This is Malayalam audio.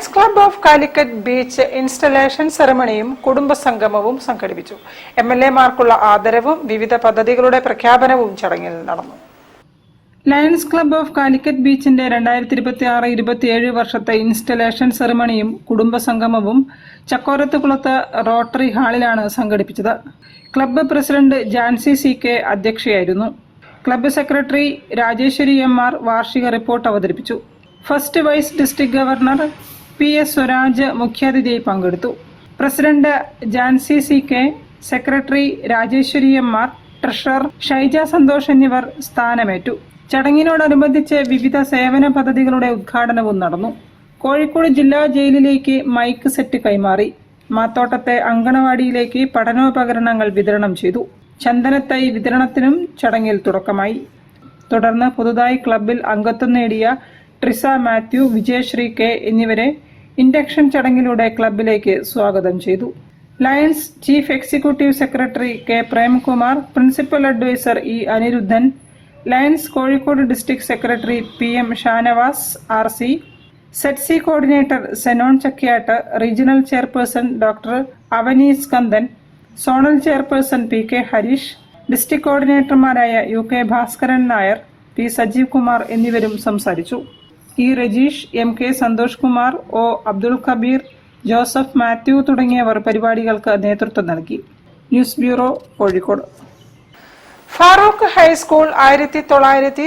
Lions Club of Calicut Beach installation സെറമണിയും കുടുംബസംഗമവും സംഘടിപ്പിച്ചു. MLA-മാർക്കുള്ള ആദരവും വിവിധ പദ്ധതികളുടെ പ്രഖ്യാപനവും ചടങ്ങിൽ നടന്നു. ലയൺസ് ക്ലബ് ഓഫ് കാലിക്കറ്റ് ബീച്ചിന്റെ 2026-27 വർഷത്തെ ഇൻസ്റ്റലേഷൻ സെറമണിയും കുടുംബസംഗമവും ചക്കോരത്തുകുളത്ത് റോട്ടറി ഹാളിലാണ് സംഘടിപ്പിച്ചത്. ക്ലബ്ബ് പ്രസിഡന്റ് ജാൻസി CK അധ്യക്ഷയായിരുന്നു. ക്ലബ്ബ് സെക്രട്ടറി രാജേശ്വരി MR വാർഷിക റിപ്പോർട്ട് അവതരിപ്പിച്ചു. First vice district governor PS Swaraj മുഖ്യാതിഥിയായി പങ്കെടുത്തു. President Jancy CK, secretary Rajeshwari MR, treasurer Shaija Santhosh എന്നിവർ സ്ഥാനമേറ്റു. ചടങ്ങിനോടനുബന്ധിച്ച് വിവിധ സേവന പദ്ധതികളുടെ ഉദ്ഘാടനവും നടന്നു. കോഴിക്കോട് ജില്ലാ ജയിലിലേക്ക് മൈക്ക് സെറ്റ് കൈമാറി. മാത്തോട്ടത്തെ അങ്കണവാടിയിലേക്ക് പഠനോപകരണങ്ങൾ വിതരണം ചെയ്തു. ചന്ദനത്തൈ വിതരണത്തിനും ചടങ്ങിൽ തുടക്കമായി. തുടർന്ന് പുതുതായി ക്ലബിൽ അംഗത്വം നേടിയ ട്രിസ മാത്യു, വിജയശ്രീ K എന്നിവരെ ഇൻഡക്ഷൻ ചടങ്ങിലൂടെ ക്ലബിലേക്ക് സ്വാഗതം ചെയ്തു. Lions chief executive secretary K Premkumar, principal advisor E Anirudhan, Lions Kozhikode district secretary PM Shanavas RC, സെറ്റ്സി കോർഡിനേറ്റർ സെനോൺ Chakkiyat, regional chairperson doctor Avani Skandan, zonal chairperson PK Harish, district കോർഡിനേറ്റർമാരായ UK ഭാസ്കരൻ നായർ, P സജീവ് കുമാർ എന്നിവരും സംസാരിച്ചു. E Rajeesh, MK Santhosh Kumar, O Abdul Kabir, Joseph Mathew തുടങ്ങിയവർ പരിപാടികൾക്ക് നേതൃത്വം നൽകി. News bureau, Kozhikode. Farooq high school 1990